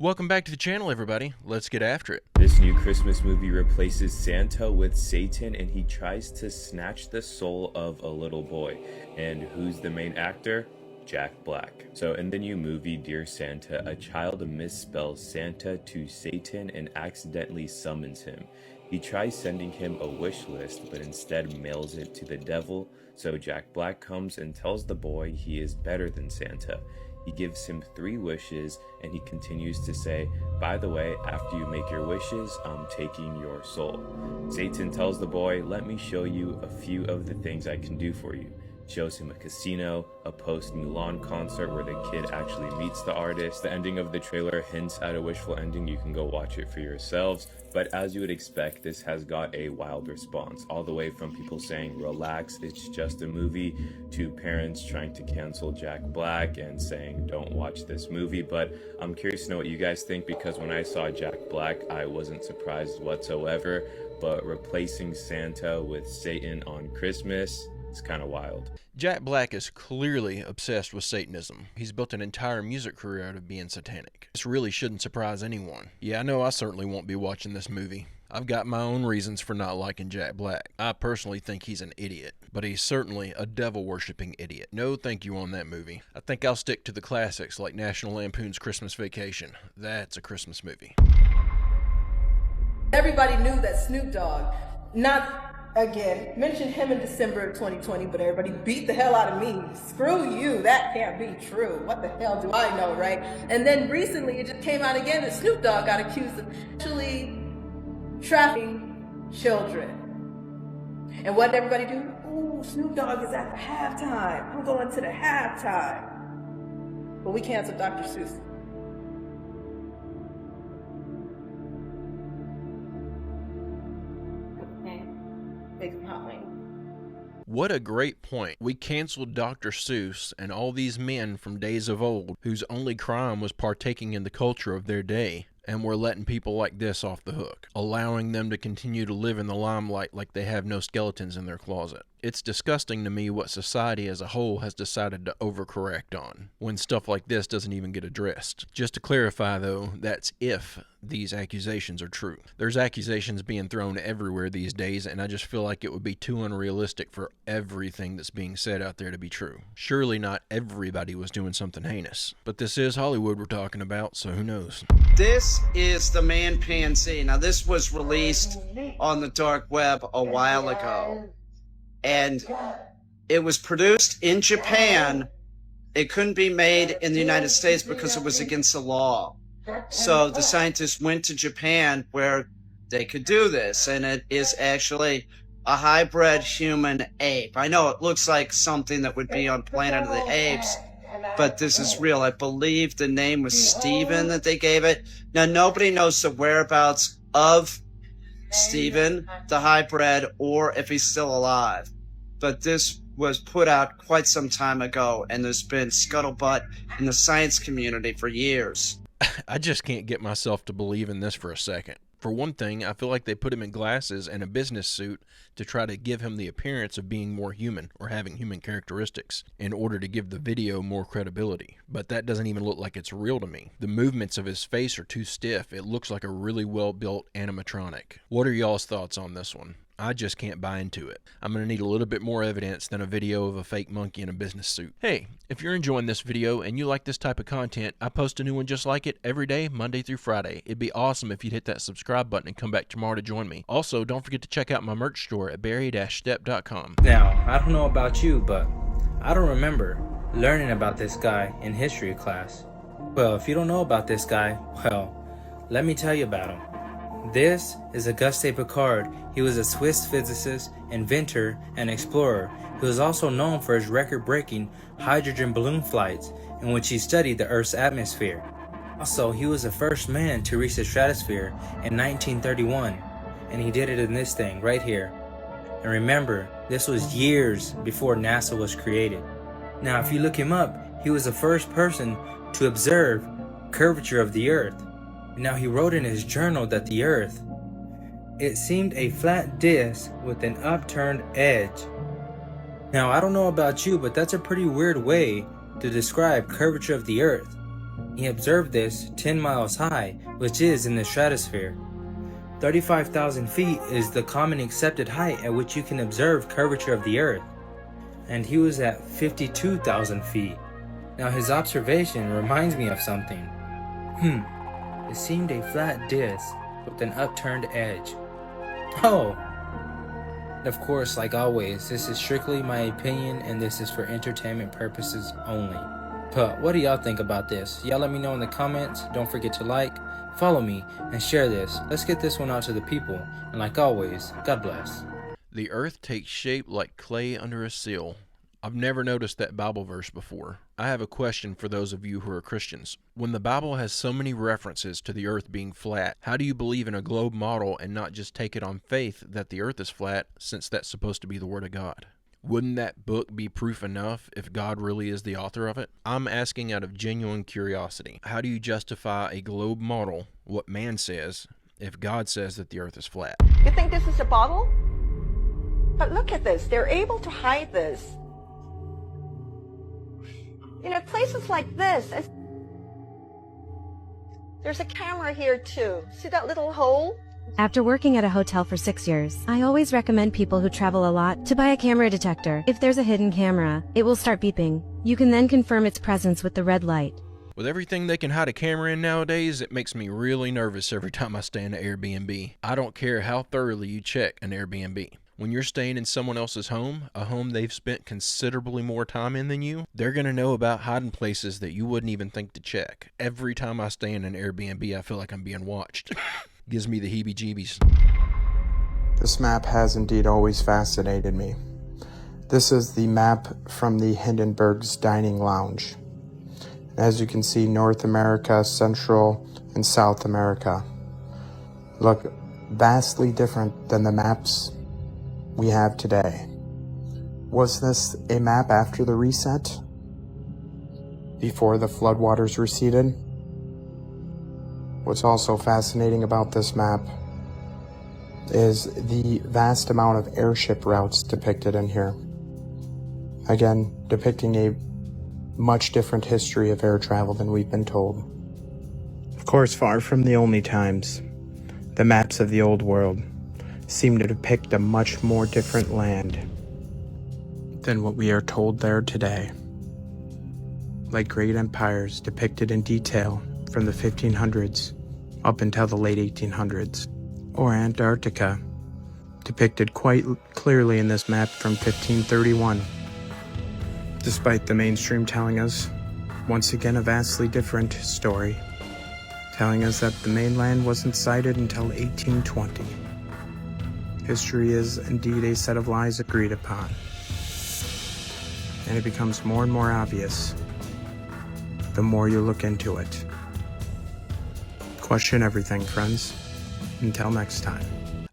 Welcome back to the channel, everybody. Let's get after it. This new Christmas movie replaces Santa with Satan, and he tries to snatch the soul of a little boy. And who's the main actor? Jack Black. So in the new movie Dear Santa, a child misspells Santa to Satan and accidentally summons him. He tries sending him a wish list, but instead mails it to the devil. So Jack Black comes and tells the boy he is better than Santa. He gives him 3 wishes, and he continues to say, by the way, after you make your wishes, I'm taking your soul. Satan tells the boy, let me show you a few of the things I can do for you. Shows him a casino, a post-Mulan concert where the kid actually meets the artist. The ending of the trailer hints at a wishful ending. You can go watch it for yourselves. But as you would expect, this has got a wild response, all the way from people saying, relax, it's just a movie, to parents trying to cancel Jack Black and saying, don't watch this movie. But I'm curious to know what you guys think, because when I saw Jack Black, I wasn't surprised whatsoever. But replacing Santa with Satan on Christmas, it's kind of wild. Jack Black is clearly obsessed with Satanism. He's built an entire music career out of being satanic. This really shouldn't surprise anyone. Yeah, I know I certainly won't be watching this movie. I've got my own reasons for not liking Jack Black. I personally think he's an idiot, but he's certainly a devil-worshipping idiot. No thank you on that movie. I think I'll stick to the classics like National Lampoon's Christmas Vacation. That's a Christmas movie. Everybody knew that Snoop Dogg, mentioned him in December of 2020, but everybody beat the hell out of me. Screw you, that can't be true. What the hell do I know, right? And then recently it just came out again that Snoop Dogg got accused of actually trafficking children. And what did everybody do? Ooh, Snoop Dogg is at the halftime. I'm going to the halftime. But we canceled Dr. Seuss. What a great point. We canceled Dr. Seuss and all these men from days of old whose only crime was partaking in the culture of their day, and we're letting people like this off the hook, allowing them to continue to live in the limelight like they have no skeletons in their closet. It's disgusting to me what society as a whole has decided to overcorrect on, when stuff like this doesn't even get addressed. Just to clarify though, that's if these accusations are true. There's accusations being thrown everywhere these days, and I just feel like it would be too unrealistic for everything that's being said out there to be true. Surely not everybody was doing something heinous. But this is Hollywood we're talking about, so who knows? This is the Man PNC. Now this was released on the dark web a while ago. And it was produced in Japan. It couldn't be made in the United States because it was against the law. So the scientists went to Japan where they could do this, and it is actually a hybrid human ape. I know it looks like something that would be on Planet of the Apes, but this is real. I believe the name was Steven that they gave it. Now nobody knows the whereabouts of Steven, the hybrid, or if he's still alive. But this was put out quite some time ago, and there's been scuttlebutt in the science community for years. I just can't get myself to believe in this for a second. For one thing, I feel like they put him in glasses and a business suit to try to give him the appearance of being more human or having human characteristics in order to give the video more credibility. But that doesn't even look like it's real to me. The movements of his face are too stiff. It looks like a really well-built animatronic. What are y'all's thoughts on this one? I just can't buy into it. I'm going to need a little bit more evidence than a video of a fake monkey in a business suit. Hey, if you're enjoying this video and you like this type of content, I post a new one just like it every day, Monday through Friday. It'd be awesome if you'd hit that subscribe button and come back tomorrow to join me. Also, don't forget to check out my merch store at barry-step.com. Now, I don't know about you, but I don't remember learning about this guy in history class. Well, if you don't know about this guy, well, let me tell you about him. This is Auguste Piccard. He was a Swiss physicist, inventor, and explorer. He was also known for his record-breaking hydrogen balloon flights, in which he studied the Earth's atmosphere. Also, he was the first man to reach the stratosphere in 1931, and he did it in this thing right here. And remember, this was years before NASA was created. Now, if you look him up, he was the first person to observe curvature of the Earth. Now, he wrote in his journal that the Earth, it seemed a flat disc with an upturned edge. Now, I don't know about you, but that's a pretty weird way to describe curvature of the Earth. He observed this 10 miles high, which is in the stratosphere. 35,000 feet is the common accepted height at which you can observe curvature of the Earth, and he was at 52,000 feet. Now his observation reminds me of something. It seemed a flat disc with an upturned edge. Oh! Of course, like always, this is strictly my opinion and this is for entertainment purposes only. But what do y'all think about this? Y'all let me know in the comments. Don't forget to like, follow me, and share this. Let's get this one out to the people. And like always, God bless. The earth takes shape like clay under a seal. I've never noticed that Bible verse before. I have a question for those of you who are Christians. When the Bible has so many references to the earth being flat, how do you believe in a globe model and not just take it on faith that the earth is flat, since that's supposed to be the Word of God? Wouldn't that book be proof enough if God really is the author of it? I'm asking out of genuine curiosity. How do you justify a globe model, what man says, if God says that the earth is flat? You think this is a bottle? But look at this. They're able to hide this. You know, places like this, there's a camera here too. See that little hole? After working at a hotel for 6 years, I always recommend people who travel a lot to buy a camera detector. If there's a hidden camera, it will start beeping. You can then confirm its presence with the red light. With everything they can hide a camera in nowadays, it makes me really nervous every time I stay in an Airbnb. I don't care how thoroughly you check an Airbnb. When you're staying in someone else's home, a home they've spent considerably more time in than you, they're going to know about hiding places that you wouldn't even think to check. Every time I stay in an Airbnb, I feel like I'm being watched. Gives me the heebie-jeebies. This map has indeed always fascinated me. This is the map from the Hindenburg's Dining Lounge. As you can see, North America, Central, and South America look vastly different than the maps we have today. Was this a map after the reset? Before the floodwaters receded? What's also fascinating about this map is the vast amount of airship routes depicted in here. Again, depicting a much different history of air travel than we've been told. Of course, far from the only times, the maps of the old world seem to depict a much more different land than what we are told there today. Like great empires depicted in detail from the 1500s up until the late 1800s, or Antarctica, depicted quite clearly in this map from 1531. Despite the mainstream telling us, once again, a vastly different story, telling us that the mainland wasn't sighted until 1820. History is indeed a set of lies agreed upon, and it becomes more and more obvious the more you look into it. Question everything, friends. Until next time.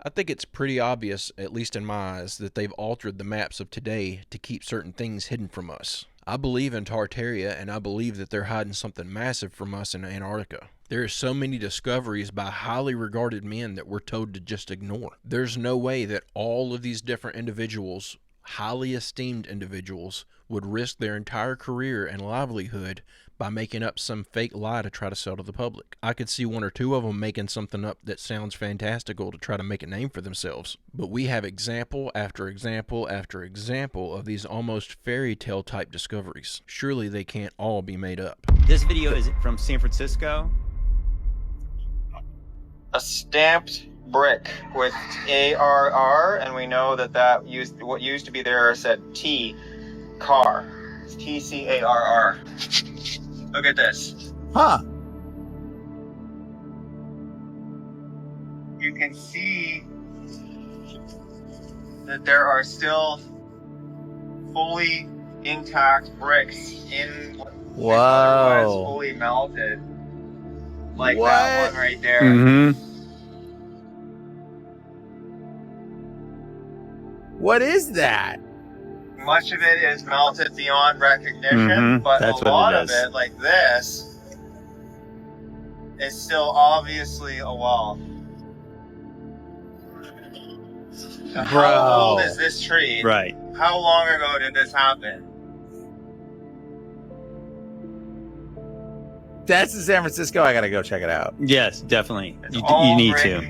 I think it's pretty obvious, at least in my eyes, that they've altered the maps of today to keep certain things hidden from us. I believe in Tartaria, and I believe that they're hiding something massive from us in Antarctica. There are so many discoveries by highly regarded men that we're told to just ignore. There's no way that all of these different individuals, highly esteemed individuals, would risk their entire career and livelihood by making up some fake lie to try to sell to the public. I could see one or two of them making something up that sounds fantastical to try to make a name for themselves. But we have example after example after example of these almost fairy tale type discoveries. Surely they can't all be made up. This video is from San Francisco. A stamped brick with ARR, and we know that what used to be there said T, car. It's TCARR. Look at this. Huh. You can see that there are still fully intact bricks in Wow. otherwise fully melted. Like What? that one right there. Mm-hmm. What is that? Much of it is melted beyond recognition, Mhm, but that's a what it lot of is. it, like this, is still obviously a wall. So how Bro. old is this tree? Right. How long ago did this happen? that's in San Francisco. I gotta go check it out. Yes, definitely. It's You all need brick, to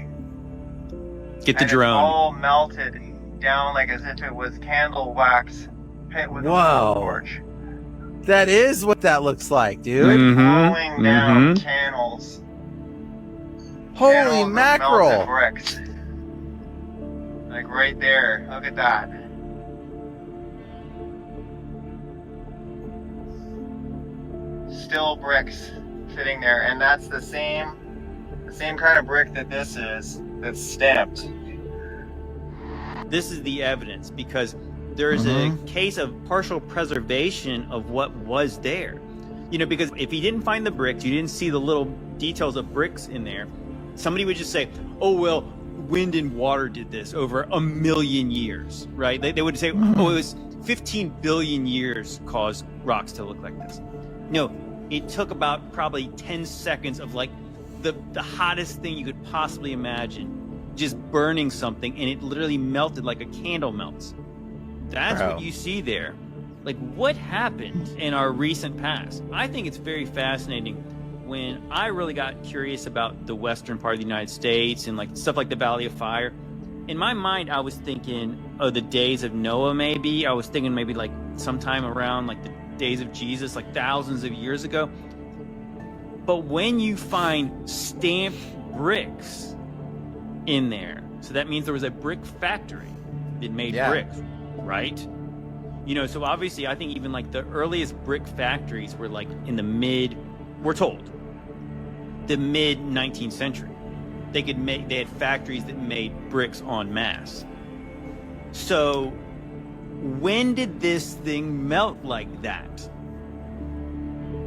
get the and drone. It's all melted down like as if it was candle wax hit with a Whoa. torch. That is what that looks like, dude. Rolling down channels. Holy Channels of mackerel! melted bricks. Like right there. Look at that. Still bricks sitting there, and that's the same kind of brick that this is. That's stamped. This is the evidence because there is a case of partial preservation of what was there. You know, because if you didn't find the bricks, you didn't see the little details of bricks in there, somebody would just say, oh, well, wind and water did this over 1 million years, right? They would say, oh, it was 15 billion years caused rocks to look like this. No, it took about probably 10 seconds of like the hottest thing you could possibly imagine, just burning something, and it literally melted like a candle melts. That's what you see there. Like, what happened in our recent past? I think it's very fascinating. When I really got curious about the western part of the United States and like stuff like the Valley of Fire, in my mind, I was thinking of the days of Noah, maybe. I was thinking maybe like sometime around like the days of Jesus, like thousands of years ago. But when you find stamped bricks in there, so that means there was a brick factory that made bricks, right? You know, so obviously I think even like the earliest brick factories were like in we're told, the mid 19th century. They had factories that made bricks en masse. So when did this thing melt like that?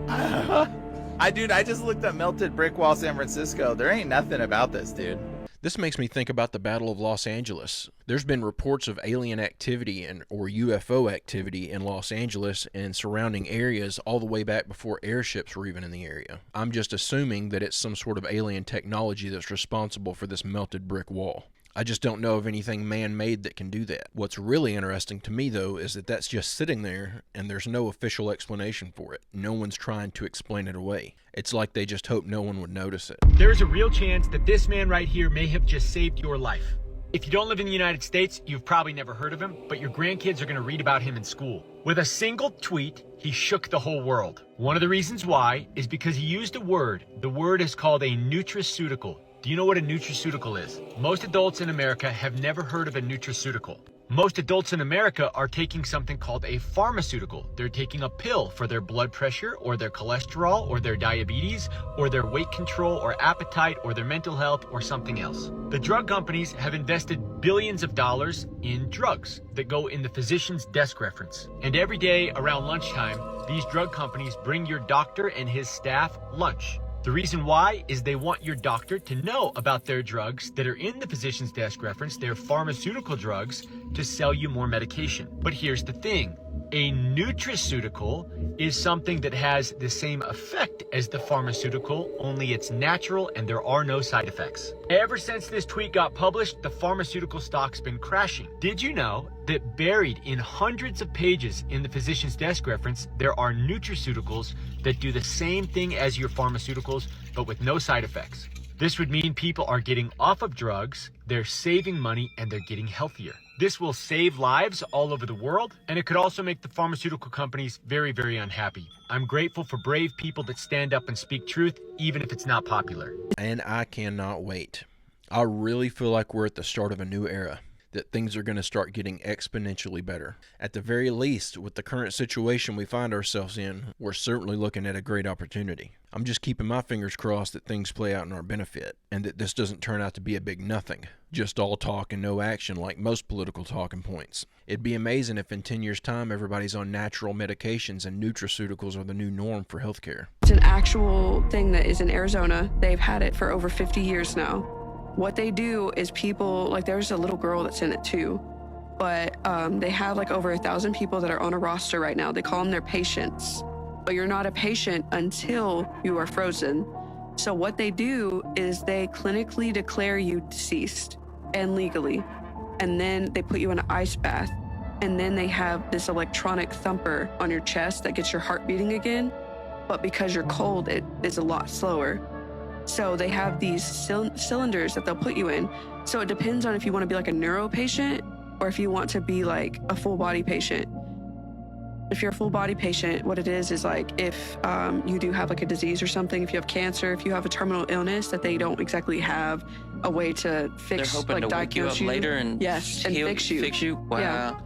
I just looked up melted brick wall San Francisco. There ain't nothing about this, dude. This makes me think about the Battle of Los Angeles. There's been reports of alien activity or UFO activity in Los Angeles and surrounding areas all the way back before airships were even in the area. I'm just assuming that it's some sort of alien technology that's responsible for this melted brick wall. I just don't know of anything man-made that can do that. What's really interesting to me, though, is that that's just sitting there and there's no official explanation for it. No one's trying to explain it away. It's like they just hope no one would notice it. There's a real chance that this man right here may have just saved your life. If you don't live in the United States, you've probably never heard of him, but your grandkids are going to read about him in school. With a single tweet, he shook the whole world. One of the reasons why is because he used a word. The word is called a nutraceutical. Do you know what a nutraceutical is? Most adults in America have never heard of a nutraceutical. Most adults in America are taking something called a pharmaceutical. They're taking a pill for their blood pressure or their cholesterol or their diabetes or their weight control or appetite or their mental health or something else. The drug companies have invested billions of dollars in drugs that go in the physician's desk reference. And every day around lunchtime, these drug companies bring your doctor and his staff lunch. The reason why is they want your doctor to know about their drugs that are in the physician's desk reference, their pharmaceutical drugs, to sell you more medication. But here's the thing. A nutraceutical is something that has the same effect as the pharmaceutical, only it's natural and there are no side effects. Ever since this tweet got published, the pharmaceutical stock's been crashing. Did you know that buried in hundreds of pages in the physician's desk reference, there are nutraceuticals that do the same thing as your pharmaceuticals, but with no side effects? This would mean people are getting off of drugs, they're saving money, and they're getting healthier. This will save lives all over the world, and it could also make the pharmaceutical companies very, very unhappy. I'm grateful for brave people that stand up and speak truth, even if it's not popular. And I cannot wait. I really feel like we're at the start of a new era, that things are going to start getting exponentially better. At the very least, with the current situation we find ourselves in, we're certainly looking at a great opportunity. I'm just keeping my fingers crossed that things play out in our benefit, and that this doesn't turn out to be a big nothing, just all talk and no action like most political talking points. It'd be amazing if in 10 years' time everybody's on natural medications and nutraceuticals are the new norm for healthcare. It's an actual thing that is in Arizona. They've had it for over 50 years now. What they do is people, like there's a little girl that's in it too, but they have like over 1,000 people that are on a roster right now. They call them their patients, but you're not a patient until you are frozen. So what they do is they clinically declare you deceased and legally, and then they put you in an ice bath, and then they have this electronic thumper on your chest that gets your heart beating again. but because you're cold, it is a lot slower. So they have these cylinders that they'll put you in. So it depends on if you want to be like a neuro patient or if you want to be like a full body patient. If you're a full body patient, what it is like if you do have like a disease or something, if you have cancer, if you have a terminal illness that they don't exactly have a way to fix, They're hoping like to wake you diagnose up later and yes, and heal- fix you. Fix you? Wow. Yeah.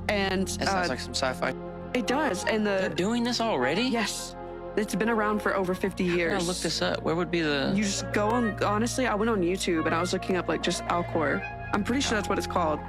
And That sounds like some sci-fi. it does. And They're doing this already? Yes. It's been around for over 50 years. I'm gonna look this up. Where would be the... You just go on, honestly, I went on YouTube and I was looking up like just Alcor. I'm pretty sure that's what it's called.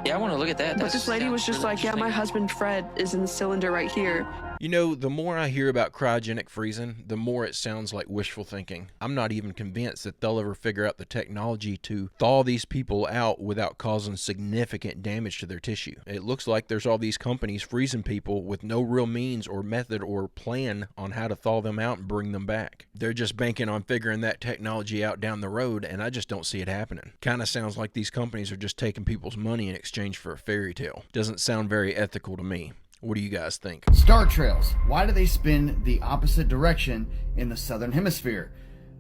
Yeah, I want to look at that. But this lady was just like, yeah, my husband Fred is in the cylinder right here. You know, the more I hear about cryogenic freezing, the more it sounds like wishful thinking. I'm not even convinced that they'll ever figure out the technology to thaw these people out without causing significant damage to their tissue. It looks like there's all these companies freezing people with no real means or method or plan on how to thaw them out and bring them back. They're just banking on figuring that technology out down the road, and I just don't see it happening. Kind of sounds like these companies are just taking people's money in exchange for a fairy tale. Doesn't sound very ethical to me. What do you guys think? Star trails. Why do they spin the opposite direction in the southern hemisphere?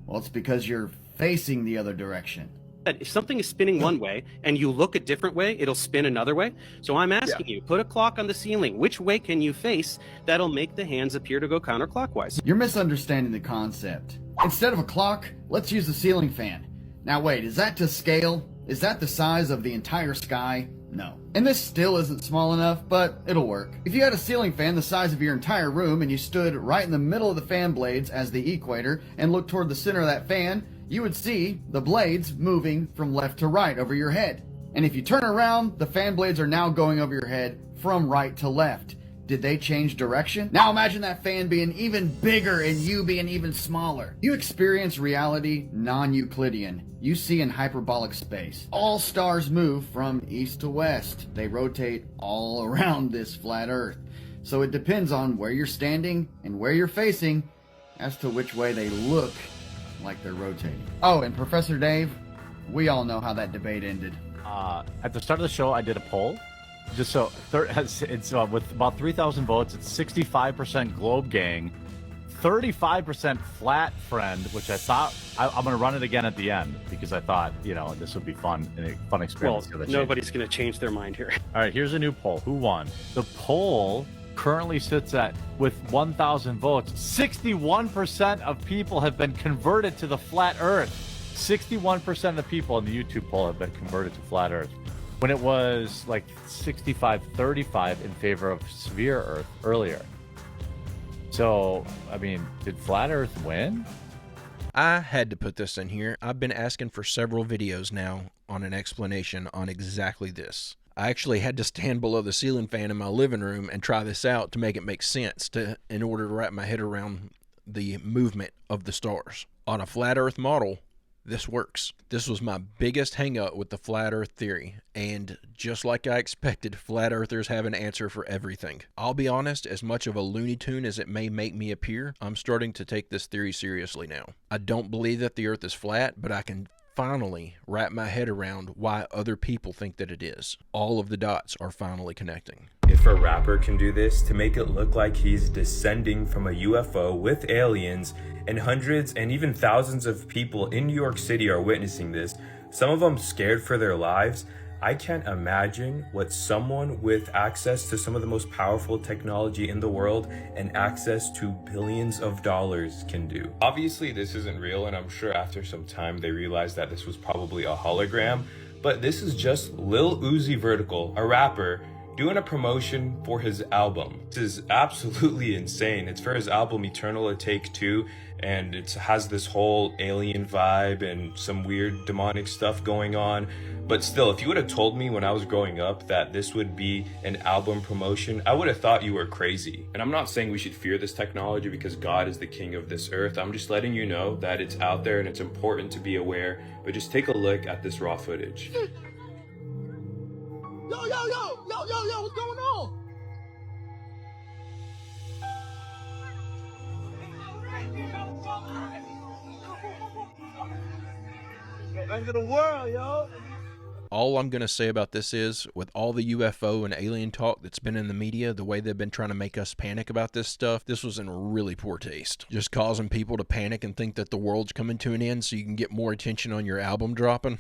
Well, it's because you're facing the other direction. If something is spinning one way and you look a different way, it'll spin another way. So I'm asking you, put a clock on the ceiling. Which way can you face that'll make the hands appear to go counterclockwise? You're misunderstanding the concept. Instead of a clock, let's use a ceiling fan. Now wait, is that to scale? Is that the size of the entire sky? No. And this still isn't small enough, but it'll work. If you had a ceiling fan the size of your entire room and you stood right in the middle of the fan blades as the equator and looked toward the center of that fan, you would see the blades moving from left to right over your head. And if you turn around, the fan blades are now going over your head from right to left. Did they change direction? Now imagine that fan being even bigger and you being even smaller. You experience reality non-Euclidean. You see in hyperbolic space. All stars move from east to west. They rotate all around this flat Earth. So it depends on where you're standing and where you're facing as to which way they look like they're rotating. Oh, and Professor Dave, we all know how that debate ended. At the start of the show, I did a poll. Just so it's with about 3,000 votes, it's 65% Globe Gang, 35% Flat Friend, which I thought I'm going to run it again at the end because I thought, you know, this would be fun and a fun experience. Well, nobody's going to change their mind here. All right, here's a new poll. Who won? The poll currently sits at, with 1,000 votes, 61% of people have been converted to the flat Earth. 61% of the people in the YouTube poll have been converted to flat Earth, when it was like 65-35 in favor of sphere Earth earlier. So, I mean, did flat Earth win? I had to put this in here. I've been asking for several videos now on an explanation on exactly this. I actually had to stand below the ceiling fan in my living room and try this out to make it make sense in order to wrap my head around the movement of the stars. On a flat Earth model, this works. This was my biggest hang-up with the flat Earth theory, and just like I expected, flat earthers have an answer for everything. I'll be honest, as much of a Looney Tune as it may make me appear, I'm starting to take this theory seriously now. I don't believe that the Earth is flat, but I can finally wrap my head around why other people think that it is. All of the dots are finally connecting. If a rapper can do this to make it look like he's descending from a UFO with aliens, and hundreds and even thousands of people in New York City are witnessing this, some of them scared for their lives, I can't imagine what someone with access to some of the most powerful technology in the world and access to billions of dollars can do. Obviously, this isn't real, and I'm sure after some time they realized that this was probably a hologram, but this is just Lil Uzi Vertical, a rapper, doing a promotion for his album. This is absolutely insane. It's for his album Eternal A Take Two, and it has this whole alien vibe and some weird demonic stuff going on. But still, if you would have told me when I was growing up that this would be an album promotion, I would have thought you were crazy. And I'm not saying we should fear this technology because God is the king of this earth. I'm just letting you know that it's out there and it's important to be aware. But just take a look at this raw footage. Yo, what's going on? End of the world, yo. All I'm going to say about this is, with all the UFO and alien talk that's been in the media, the way they've been trying to make us panic about this stuff, this was in really poor taste. Just causing people to panic and think that the world's coming to an end so you can get more attention on your album dropping.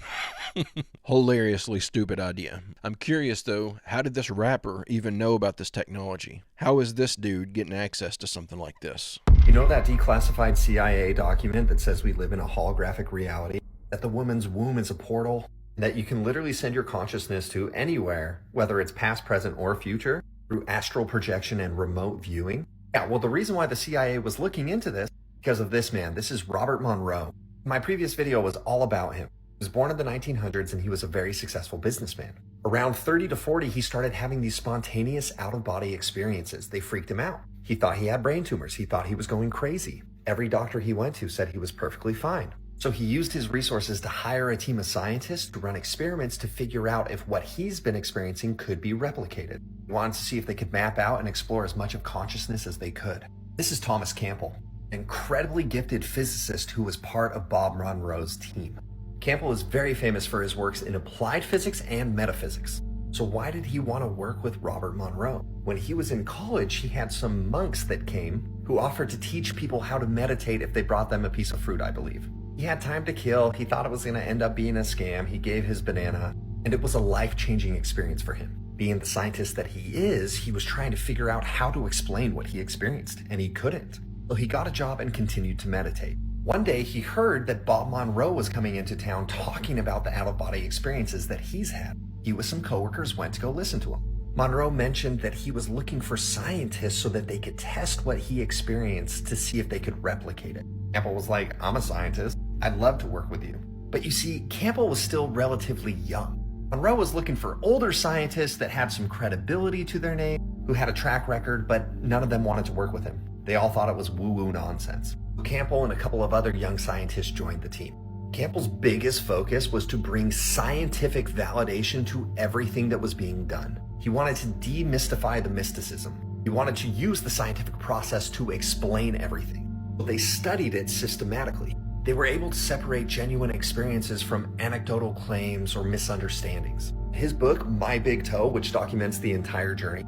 Hilariously stupid idea. I'm curious though, how did this rapper even know about this technology? How is this dude getting access to something like this? You know that declassified CIA document that says we live in a holographic reality? That the woman's womb is a portal? That you can literally send your consciousness to anywhere, whether it's past, present, or future, through astral projection and remote viewing? Yeah, well, the reason why the CIA was looking into this, because of this man. This is Robert Monroe. My previous video was all about him. He was born in the 1900s and he was a very successful businessman. Around 30 to 40, he started having these spontaneous out-of-body experiences. They freaked him out. He thought he had brain tumors. He thought he was going crazy. Every doctor he went to said he was perfectly fine. So he used his resources to hire a team of scientists to run experiments to figure out if what he's been experiencing could be replicated. He wanted to see if they could map out and explore as much of consciousness as they could. This is Thomas Campbell, an incredibly gifted physicist who was part of Bob Monroe's team. Campbell is very famous for his works in applied physics and metaphysics. So why did he want to work with Robert Monroe? When he was in college, he had some monks that came who offered to teach people how to meditate if they brought them a piece of fruit, I believe. He had time to kill. He thought it was going to end up being a scam. He gave his banana, and it was a life-changing experience for him. Being the scientist that he is, he was trying to figure out how to explain what he experienced, and he couldn't. So he got a job and continued to meditate. One day, he heard that Bob Monroe was coming into town talking about the out-of-body experiences that he's had. He with some coworkers went to go listen to him. Monroe mentioned that he was looking for scientists so that they could test what he experienced to see if they could replicate it. Campbell was like, I'm a scientist. I'd love to work with you. But you see, Campbell was still relatively young. Monroe was looking for older scientists that had some credibility to their name, who had a track record, but none of them wanted to work with him. They all thought it was woo-woo nonsense. Campbell and a couple of other young scientists joined the team. Campbell's biggest focus was to bring scientific validation to everything that was being done. He wanted to demystify the mysticism. He wanted to use the scientific process to explain everything. So they studied it systematically. They were able to separate genuine experiences from anecdotal claims or misunderstandings. His book, My Big Toe, which documents the entire journey,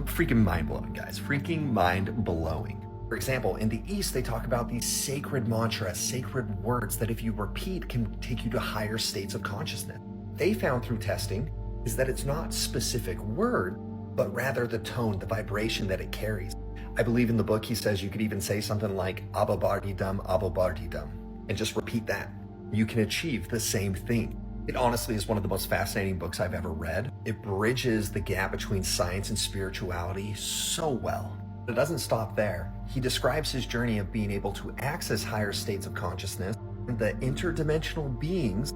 freaking mind-blowing, guys. Freaking mind-blowing. For example, in the East, they talk about these sacred mantras, sacred words that if you repeat can take you to higher states of consciousness. They found through testing is that it's not specific word, but rather the tone, the vibration that it carries. I believe in the book he says you could even say something like Abba Bardi Dum, and just repeat that. You can achieve the same thing. It honestly is one of the most fascinating books I've ever read. It bridges the gap between science and spirituality so well. It doesn't stop there. He describes his journey of being able to access higher states of consciousness and the interdimensional beings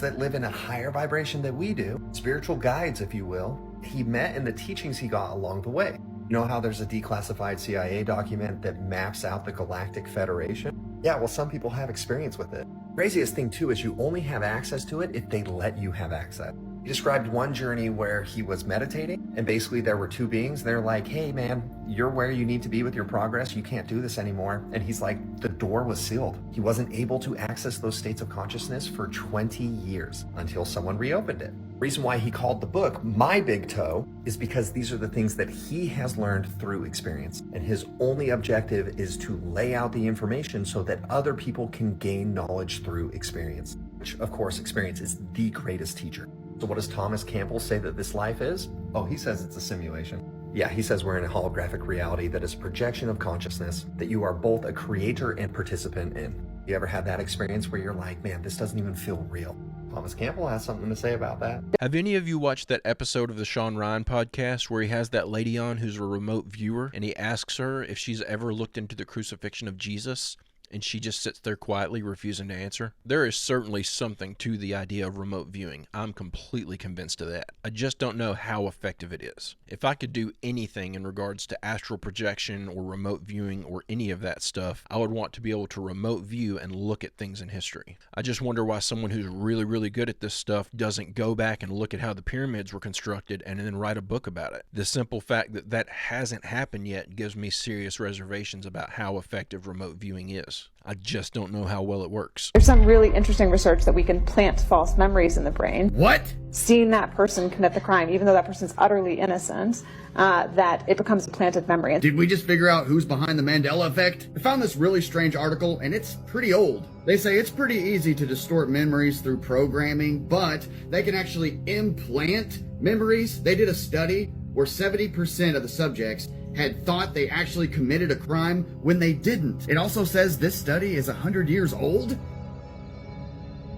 that live in a higher vibration than we do, spiritual guides, if you will, he met in the teachings he got along the way. You know how there's a declassified CIA document that maps out the Galactic Federation? Yeah, well, some people have experience with it. Craziest thing too is you only have access to it if they let you have access. He described one journey where he was meditating and basically there were two beings. They're like, hey man, you're where you need to be with your progress. You can't do this anymore. And he's like, the door was sealed. He wasn't able to access those states of consciousness for 20 years until someone reopened it. The reason why he called the book My Big Toe is because these are the things that he has learned through experience. And his only objective is to lay out the information so that other people can gain knowledge through experience, which of course experience is the greatest teacher. So what does Thomas Campbell say that this life is? Oh, he says it's a simulation. Yeah, he says we're in a holographic reality that is a projection of consciousness that you are both a creator and participant in. You ever had that experience where you're like, man, this doesn't even feel real? Thomas Campbell has something to say about that. Have any of you watched that episode of the Sean Ryan podcast where he has that lady on who's a remote viewer and he asks her if she's ever looked into the crucifixion of Jesus? And she just sits there quietly refusing to answer? There is certainly something to the idea of remote viewing. I'm completely convinced of that. I just don't know how effective it is. If I could do anything in regards to astral projection or remote viewing or any of that stuff, I would want to be able to remote view and look at things in history. I just wonder why someone who's really, really good at this stuff doesn't go back and look at how the pyramids were constructed and then write a book about it. The simple fact that that hasn't happened yet gives me serious reservations about how effective remote viewing is. this. I just don't know how well it works. There's some really interesting research that we can plant false memories in the brain. What? Seeing that person commit the crime, even though that person's utterly innocent, that it becomes a planted memory. Did we just figure out who's behind the Mandela effect? I found this really strange article, and it's pretty old. They say it's pretty easy to distort memories through programming, but they can actually implant memories. They did a study where 70% of the subjects had thought they actually committed a crime when they didn't. It also says this study is 100 years old.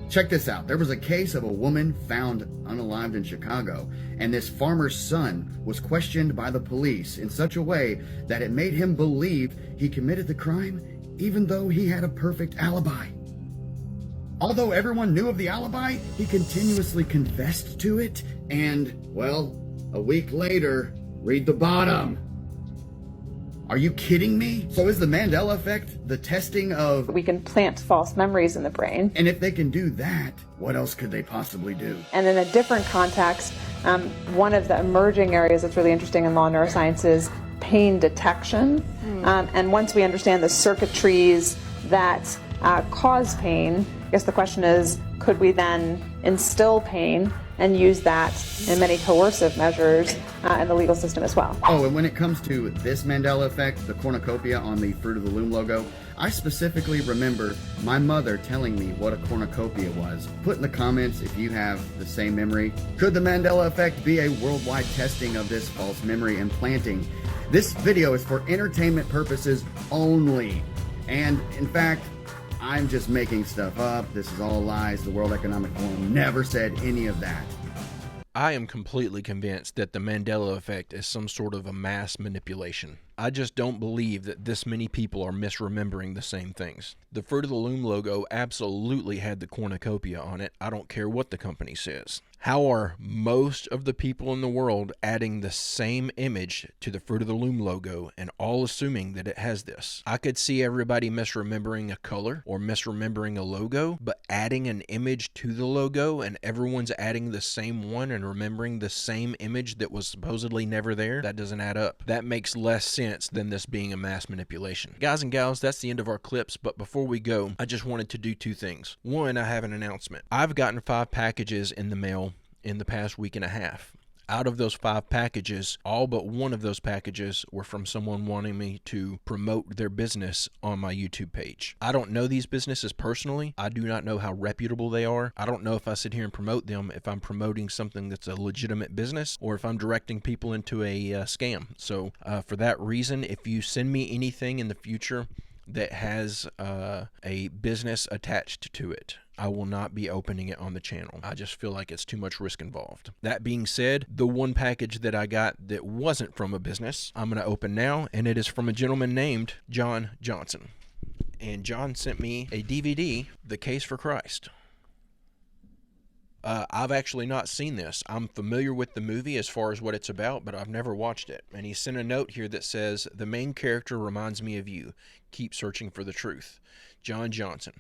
Check this out. There was a case of a woman found unalived in Chicago, and this farmer's son was questioned by the police in such a way that it made him believe he committed the crime even though he had a perfect alibi. Although everyone knew of the alibi, he continuously confessed to it, and, well, a week later, read the bottom. Are you kidding me? So is the Mandela effect the testing of... We can plant false memories in the brain. And if they can do that, what else could they possibly do? And in a different context, one of the emerging areas that's really interesting in law neuroscience is pain detection. And once we understand the circuitries that cause pain, I guess the question is, could we then instill pain and use that in many coercive measures in the legal system as well? Oh, and when it comes to this Mandela effect, the cornucopia on the Fruit of the Loom logo, I specifically remember my mother telling me what a cornucopia was. Put in the comments if you have the same memory. Could the Mandela effect be a worldwide testing of this false memory implanting? This video is for entertainment purposes only. And in fact, I'm just making stuff up. This is all lies. The World Economic Forum never said any of that. I am completely convinced that the Mandela effect is some sort of a mass manipulation. I just don't believe that this many people are misremembering the same things. The Fruit of the Loom logo absolutely had the cornucopia on it. I don't care what the company says. How are most of the people in the world adding the same image to the Fruit of the Loom logo and all assuming that it has this? I could see everybody misremembering a color or misremembering a logo, but adding an image to the logo and everyone's adding the same one and remembering the same image that was supposedly never there, that doesn't add up. That makes less sense than this being a mass manipulation. Guys and gals, that's the end of our clips, but before we go, I just wanted to do two things. One, I have an announcement. I've gotten 5 packages in the mail in the past week and a half. Out of those 5 packages, all but one of those packages were from someone wanting me to promote their business on my YouTube page. I don't know these businesses personally. I do not know how reputable they are. I don't know if I sit here and promote them, if I'm promoting something that's a legitimate business, or if I'm directing people into a scam. So for that reason, if you send me anything in the future that has a business attached to it, I will not be opening it on the channel. I just feel like it's too much risk involved. That being said, the one package that I got that wasn't from a business, I'm going to open now, and it is from a gentleman named John Johnson. And John sent me a DVD, The Case for Christ. I've actually not seen this. I'm familiar with the movie as far as what it's about, but I've never watched it. And he sent a note here that says, "The main character reminds me of you. Keep searching for the truth. John Johnson."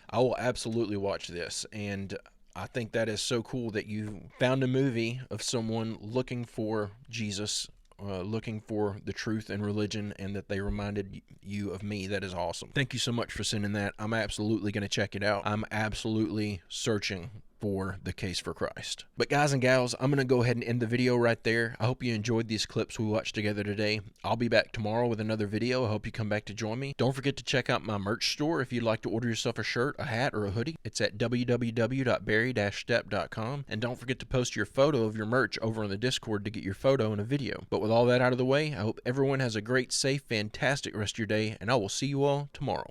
I will absolutely watch this, and I think that is so cool that you found a movie of someone looking for Jesus, looking for the truth and religion, and that they reminded you of me. That is awesome. Thank you so much for sending that. I'm absolutely going to check it out. I'm absolutely searching for The Case for Christ. But guys and gals, I'm going to go ahead and end the video right there. I hope you enjoyed these clips we watched together today. I'll be back tomorrow with another video. I hope you come back to join me. Don't forget to check out my merch store if you'd like to order yourself a shirt, a hat, or a hoodie. It's at www.barry-step.com. And don't forget to post your photo of your merch over on the Discord to get your photo in a video. But with all that out of the way, I hope everyone has a great, safe, fantastic rest of your day, and I will see you all tomorrow.